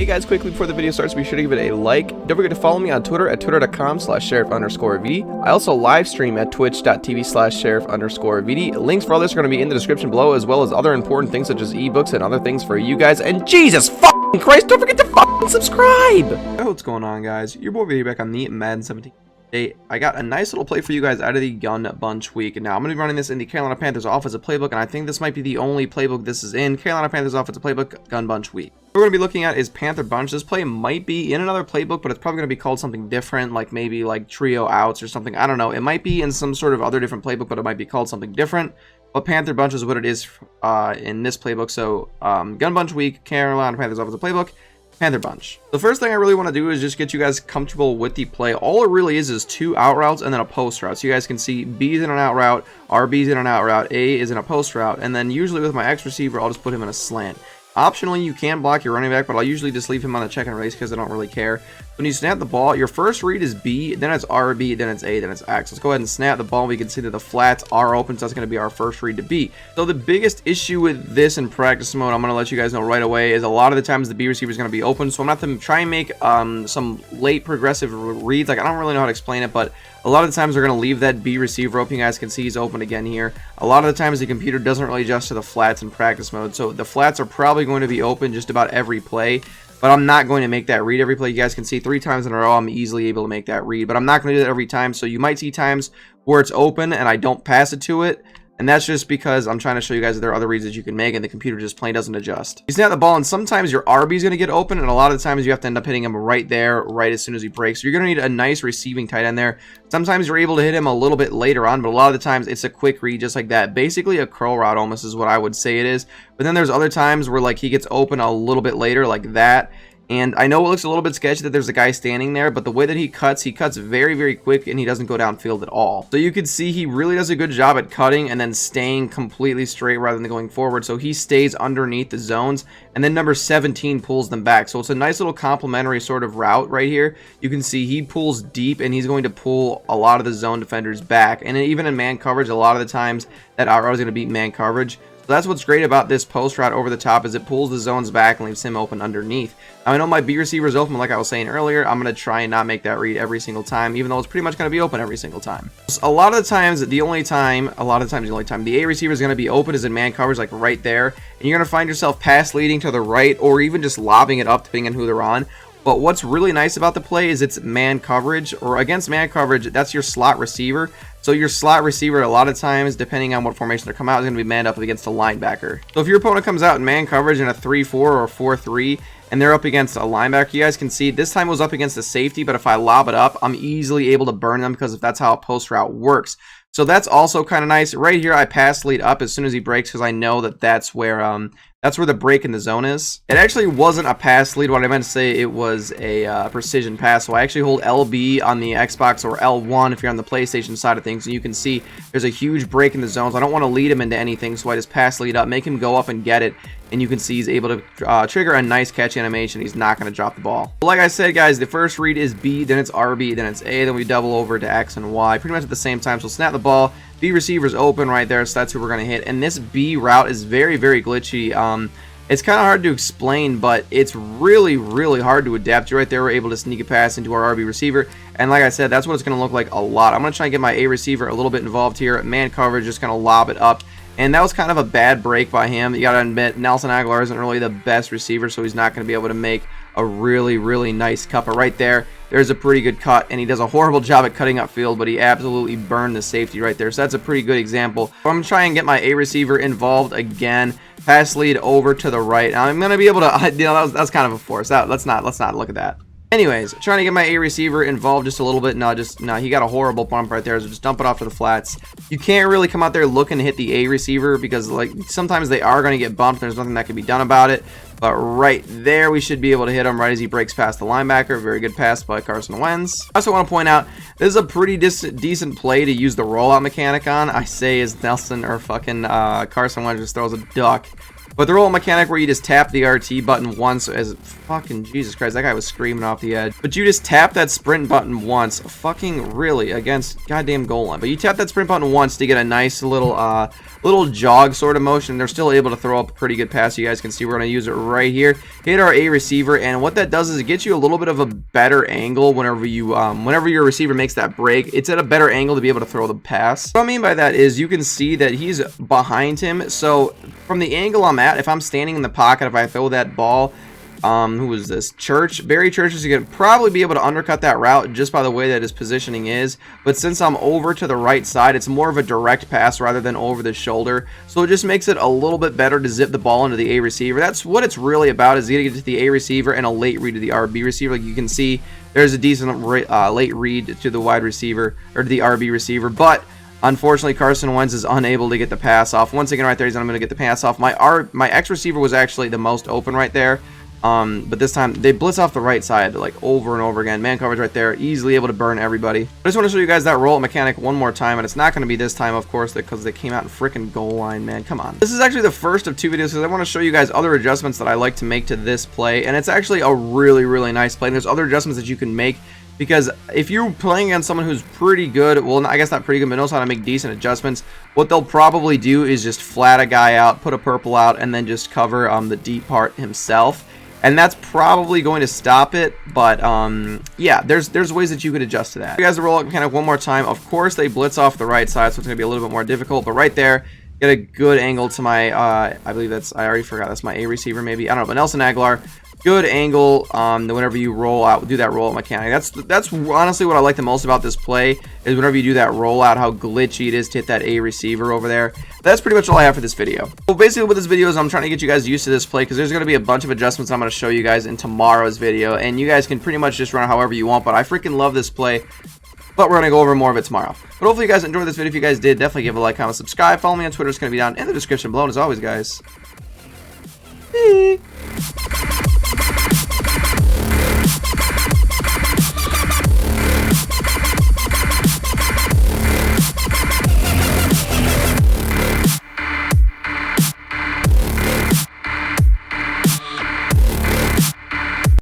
Hey guys, quickly before the video starts, be sure to give it a like. Don't forget to follow me on Twitter at twitter.com/sheriff_VD. I also live stream at twitch.tv/sheriff_VD. Links for all this are going to be in the description below, as well as other important things such as ebooks and other things for you guys. And Jesus fucking Christ, don't forget to fucking subscribe! Hey, what's going on, guys? Your boy here back on the Madden 17. Today, I got a nice little play for you guys out of the Gun Bunch week. Now, I'm going to be running this in the Carolina Panthers offensive playbook, and I think this might be the only playbook this is in. Carolina Panthers offensive playbook, Gun Bunch week. What we're going to be looking at is Panther Bunch. This play might be in another playbook, but it's probably going to be called something different, like maybe like Trio Outs or something. I don't know. It might be in some sort of other different playbook, but it might be called something different. But Panther Bunch is what it is in this playbook. So, Gun Bunch week, Carolina Panthers offensive playbook. Panther Bunch. The first thing I really want to do is just get you guys comfortable with the play. All it really is 2 out routes and then a post route. So you guys can see B's in an out route, RB's in an out route, A is in a post route, and then usually with my X receiver, I'll just put him in a slant. Optionally, you can block your running back, but I'll usually just leave him on the check and release because I don't really care. When you snap the ball, your first read is B, then it's RB, then it's A, then it's X. Let's go ahead and snap the ball. We can see that the flats are open, so that's going to be our first read to B. So the biggest issue with this in practice mode, I'm going to let you guys know right away, is a lot of the times the B receiver is going to be open. So I'm going to have to try and make some late progressive reads. Like, I don't really know how to explain it, but a lot of the times we're going to leave that B receiver open. You guys can see he's open again here. A lot of the times the computer doesn't really adjust to the flats in practice mode. So the flats are probably going to be open just about every play. But I'm not going to make that read every play. You guys can see 3 times in a row I'm easily able to make that read. But I'm not going to do that every time. So you might see times where it's open and I don't pass it to it. And that's just because I'm trying to show you guys that there are other reads that you can make and the computer just plain doesn't adjust. You snap the ball and sometimes your RB is going to get open, and a lot of the times you have to end up hitting him right there, right as soon as he breaks. So you're going to need a nice receiving tight end there. Sometimes you're able to hit him a little bit later on, but a lot of the times it's a quick read just like that. Basically a curl route almost is what I would say it is. But then there's other times where like he gets open a little bit later like that. And I know it looks a little bit sketchy that there's a guy standing there, but the way that he cuts very, very quick, and he doesn't go downfield at all. So you can see he really does a good job at cutting and then staying completely straight rather than going forward. So he stays underneath the zones, and then number 17 pulls them back. So it's a nice little complementary sort of route right here. You can see he pulls deep, and he's going to pull a lot of the zone defenders back. And even in man coverage, a lot of the times that out route is going to beat man coverage. So that's what's great about this post route over the top, is it pulls the zones back and leaves him open underneath. Now, I know my B receiver is open, like I was saying earlier. I'm going to try and not make that read every single time, even though it's pretty much going to be open every single time. So a lot of the times, the A receiver is going to be open is in man coverage, like right there. And you're going to find yourself pass leading to the right, or even just lobbing it up depending on who they're on. But what's really nice about the play is it's man coverage, or against man coverage, that's your slot receiver. So your slot receiver, a lot of times, depending on what formation they come out, is going to be manned up against a linebacker. So if your opponent comes out in man coverage in a 3-4 or a 4-3, and they're up against a linebacker, you guys can see this time it was up against a safety, but if I lob it up, I'm easily able to burn them because that's how a post route works. So that's also kind of nice. Right here, I pass lead up as soon as he breaks because I know that that's where the break in the zone is. It actually wasn't a pass lead. What I meant to say, it was a precision pass. So I actually hold LB on the Xbox, or L1 if you're on the PlayStation side of things, and you can see there's a huge break in the zones. I don't want to lead him into anything, so I just pass lead up, make him go up and get it. And you can see he's able to trigger a nice catch animation. He's not going to drop the ball. But like I said, guys, the first read is B, then it's RB, then it's A, then we double over to X and Y pretty much at the same time. So snap the ball. B receiver's open right there, so that's who we're going to hit. And this B route is very, very glitchy. It's kind of hard to explain, but it's really, really hard to adapt to. Right there, we're able to sneak a pass into our RB receiver. And like I said, that's what it's going to look like a lot. I'm going to try and get my A receiver a little bit involved here. Man coverage, just going to lob it up. And that was kind of a bad break by him. You got to admit, Nelson Aguilar isn't really the best receiver, so he's not going to be able to make a really, really nice cut. But right there, there's a pretty good cut, and he does a horrible job at cutting upfield, but he absolutely burned the safety right there. So that's a pretty good example. So I'm going to try and get my A receiver involved again. Pass lead over to the right. Now I'm going to be able to, that's kind of a force. Let's not look at that. Anyways, trying to get my A receiver involved just a little bit. No, he got a horrible bump right there, so just dump it off to the flats. You can't really come out there looking to hit the A receiver because, like, sometimes they are going to get bumped. There's nothing that can be done about it. But right there, we should be able to hit him right as he breaks past the linebacker. Very good pass by Carson Wentz. I also want to point out, this is a pretty decent play to use the rollout mechanic on. I say as Nelson or fucking Carson Wentz just throws a duck. But the roll mechanic where you just tap the RT button once as fucking Jesus Christ, that guy was screaming off the edge. But you just tap that sprint button once, fucking really, against goddamn goal line. But you tap that sprint button once to get a nice little jog sort of motion. They're still able to throw up a pretty good pass. You guys can see we're going to use it right here. Hit our A receiver, and what that does is it gets you a little bit of a better angle whenever you whenever your receiver makes that break. It's at a better angle to be able to throw the pass. What I mean by that is you can see that he's behind him. So from the angle I'm at, if I'm standing in the pocket, if I throw that ball, who was this? Barry Church is going to probably be able to undercut that route just by the way that his positioning is. But since I'm over to the right side, it's more of a direct pass rather than over the shoulder. So it just makes it a little bit better to zip the ball into the A receiver. That's what it's really about, is getting it to the A receiver and a late read to the RB receiver. Like you can see, there's a decent late read to the wide receiver, or to the RB receiver. But unfortunately, Carson Wentz is unable to get the pass off. Once again, right there, he's unable to get the pass off. My X receiver was actually the most open right there. But this time they blitz off the right side like over and over again. Man coverage right there, easily able to burn everybody. I just want to show you guys that roll mechanic one more time, and it's not going to be this time, of course, because they came out in freaking goal line, man. Come on. This is actually the first of 2 videos because I want to show you guys other adjustments that I like to make to this play, and it's actually a really, really nice play. And there's other adjustments that you can make, because if you're playing against someone who's pretty good, well, I guess not pretty good, but knows how to make decent adjustments, what they'll probably do is just flat a guy out, put a purple out, and then just cover the deep part himself. And that's probably going to stop it, but yeah, there's ways that you could adjust to that. You guys, the rollout mechanic one more time. Of course, they blitz off the right side, so it's going to be a little bit more difficult. But right there, get a good angle to my, I believe that's, I already forgot, that's my A receiver maybe. I don't know, but Nelson Aguilar. Good angle whenever you roll out, do that rollout mechanic. That's honestly what I like the most about this play, is whenever you do that rollout, how glitchy it is to hit that A receiver over there. That's pretty much all I have for this video. Well, basically what this video is, I'm trying to get you guys used to this play, because there's going to be a bunch of adjustments I'm going to show you guys in tomorrow's video, and you guys can pretty much just run it however you want, but I freaking love this play. But we're going to go over more of it tomorrow. But hopefully you guys enjoyed this video. If you guys did, definitely give a like, comment, subscribe. Follow me on Twitter. It's going to be down in the description below. And as always, guys,